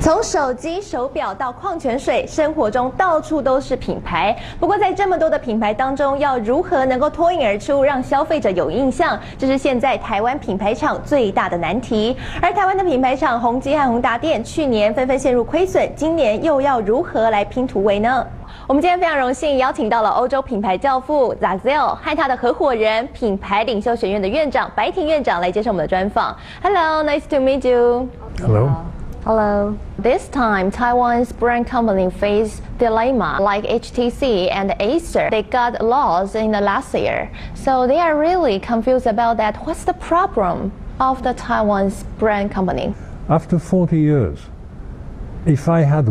从手机、手表到矿泉水，生活中到处都是品牌。不过，在这么多的品牌当中，要如何能够脱颖而出，让消费者有印象，这是现在台湾品牌厂最大的难题。而台湾的品牌厂宏基和宏达电去年纷纷陷入亏损，今年又要如何来拼突围呢？我们今天非常荣幸邀请到了欧洲品牌教父 Zazel 和他的合伙人、品牌领袖学院的院长白婷院长来接受我们的专访。Hello, nice to meet you. Hello. This time, Taiwan's brand company faced dilemma like HTC and Acer. They got lost in the last year. So they are really confused about that. What's the problem of the Taiwan's brand company? After 40 years, if I had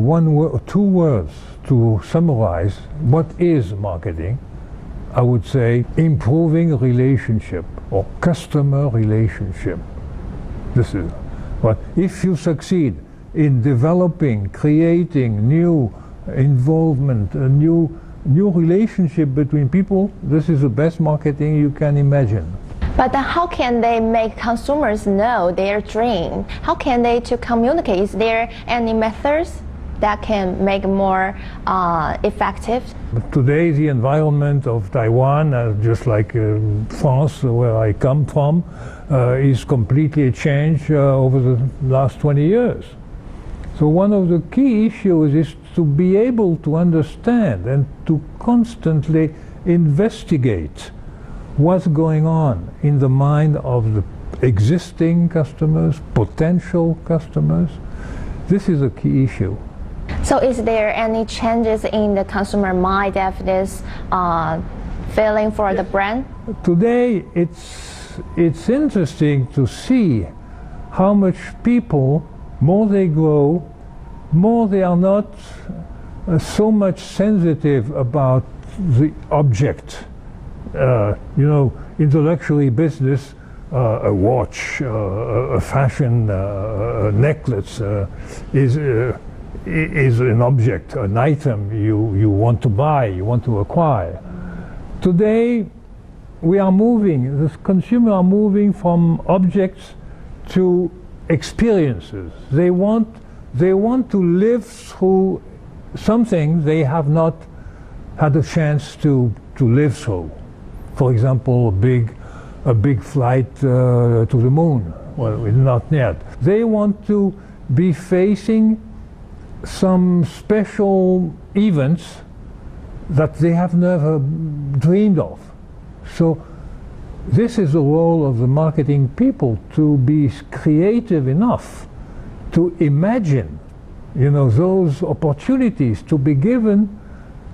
two words to summarize what is marketing, I would say improving relationship or customer relationship. This is what if you succeed in developing, creating new involvement, a new relationship between people, this is the best marketing you can imagine. But how can they make consumers know their dream? How can they to communicate? Is there any methods that can make more effective? But today the environment of Taiwan, just like France, where I come from, is completely changed over the last 20 years. So one of the key issues is to be able to understand and to constantly investigate what's going on in the mind of the existing customers, potential customers. This is a key issue. So is there any changes in the consumer mind of this feeling for the brand? Today it's interesting to see how much people, more they grow, more they are not so much sensitive about the object. In the luxury business, a watch, a fashion necklace is an object, an item you want to buy, you want to acquire. Today, the consumers are moving from objects to experiences. They want to live through something they have not had a chance to live through. For example, a big flight to the moon. Well, not yet. They want to be facing some special events that they have never dreamed of. So this is the role of the marketing people, to be creative enough to imagine, those opportunities to be given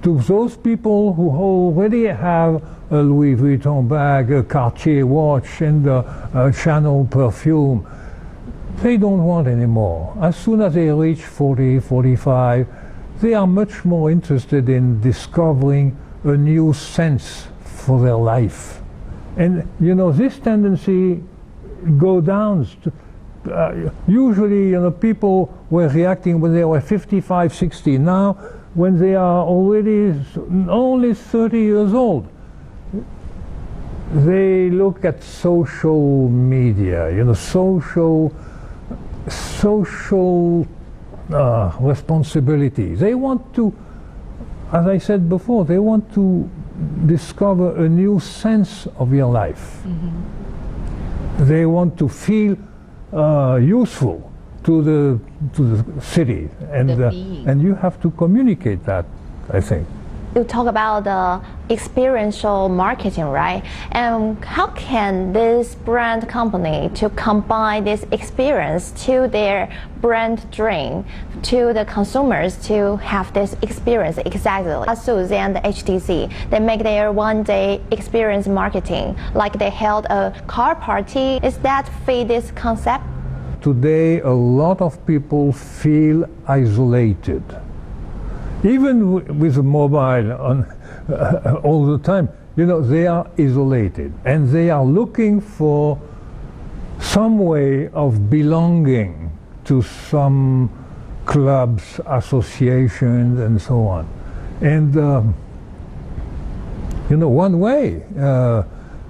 to those people who already have a Louis Vuitton bag, a Cartier watch, and a Chanel perfume. They don't want any more. As soon as they reach 40, 45, they are much more interested in discovering a new sense for their life. And this tendency go down. Usually, people were reacting when they were 55, 60. Now, when they are already only 30 years old, they look at social media, social responsibility. They want to, as I said before, they want to discover a new sense of your life. Mm-hmm. They want to feel useful to the city, and you have to communicate that, I think. You talk about the experiential marketing, right? And how can this brand company to combine this experience to their brand dream, to the consumers to have this experience exactly? Asus and HTC, they make their one-day experience marketing, like they held a car party. Is that fit this concept? Today, a lot of people feel isolated. Even with a mobile on all the time, they are isolated, and they are looking for some way of belonging to some clubs, associations, and so on. And one way,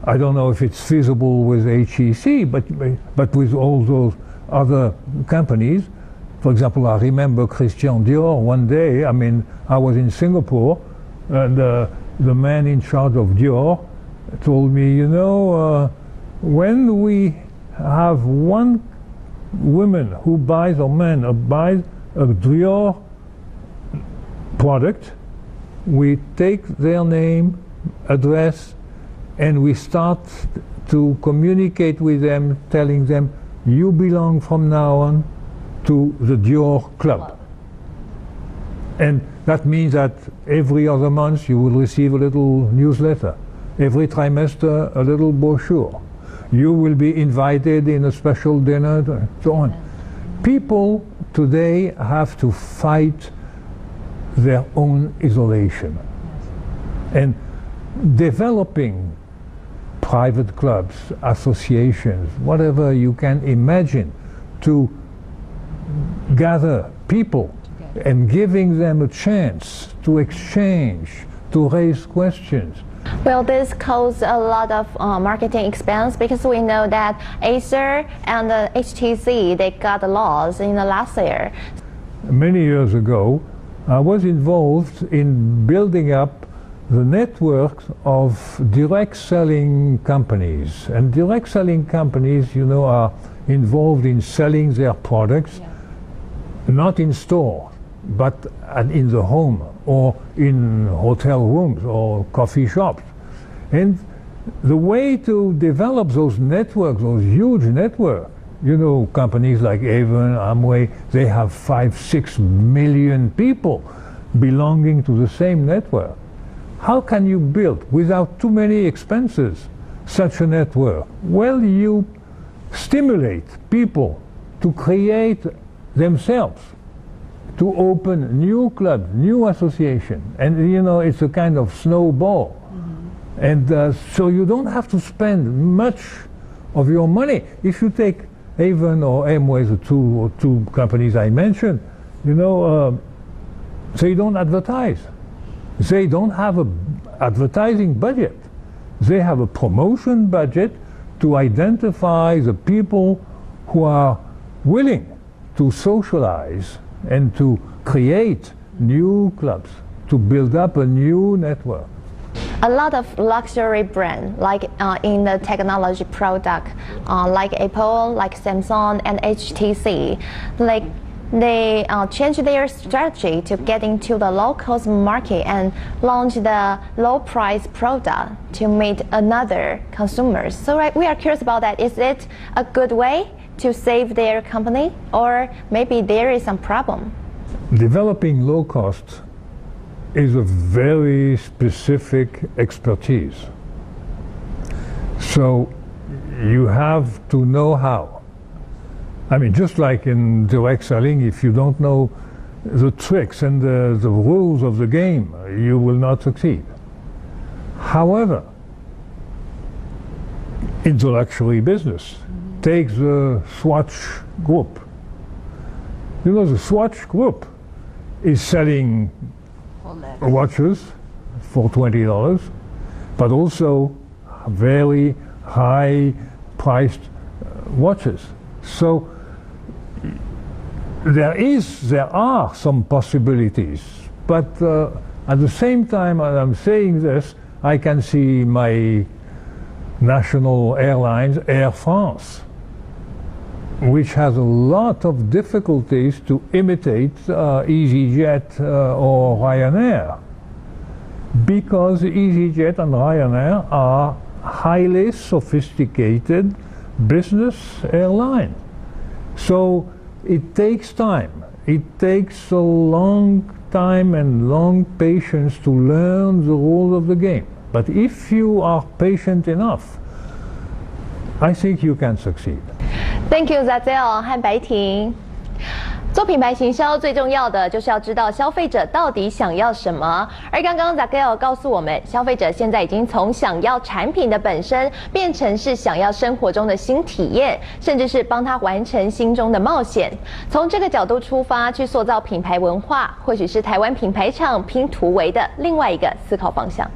I don't know if it's feasible with HEC, but with all those other companies, For example, I remember Christian Dior one day. I mean, I was in Singapore, and the man in charge of Dior told me, you know, when we have one woman who buys or man who buys a Dior product, we take their name, address, and we start to communicate with them, telling them, you belong from now on to the Dior Club. And that means that every other month you will receive a little newsletter. Every trimester, a little brochure. You will be invited in a special dinner, and so on. People today have to fight their own isolation. And developing private clubs, associations, whatever you can imagine, to gather people and giving them a chance to exchange, to raise questions. Well, this caused a lot of marketing expense because we know that Acer and HTC, they got lost in the last year. Many years ago, I was involved in building up the network of direct selling companies. And direct selling companies, you know, are involved in selling their products, not in store, but in the home or in hotel rooms or coffee shops. And the way to develop those networks, those huge networks, you know, companies like Avon, Amway, they have 5-6 million people belonging to the same network. How can you build, without too many expenses, such a network? Well, you stimulate people to create themselves, to open new clubs, new associations. And, you know, it's a kind of snowball. And so you don't have to spend much of your money. If you take Avon or Amway, the two companies I mentioned, you know, they don't advertise. They don't have an advertising budget. They have a promotion budget to identify the people who are willing to socialize and to create new clubs, to build up a new network. A lot of luxury brands, like in the technology product, like Apple, like Samsung, and HTC, like they change their strategy to get into the low-cost market and launch the low-price product to meet another consumers. So we are curious about that. Is it a good way to save their company, or maybe there is some problem? Developing low-cost is a very specific expertise. So you have to know how. I mean, just like in direct selling, if you don't know the tricks and the rules of the game, you will not succeed. However, in the luxury business, take the Swatch Group. You know, the Swatch Group is selling watches for $20, but also very high-priced watches. So there are some possibilities, but at the same time as I'm saying this, I can see my national airlines, Air France, which has a lot of difficulties to imitate EasyJet or Ryanair, because EasyJet and Ryanair are highly sophisticated business airlines. So it takes time. It takes a long time and long patience to learn the rules of the game. But if you are patient enough, I think you can succeed. Thank you, Zazel 和白婷。做品牌行销最重要的就是要知道消费者到底想要什么。而刚刚 Zazel 告诉我们，消费者现在已经从想要产品的本身，变成是想要生活中的新体验，甚至是帮他完成心中的冒险。从这个角度出发，去塑造品牌文化，或许是台湾品牌厂拼突围的另外一个思考方向。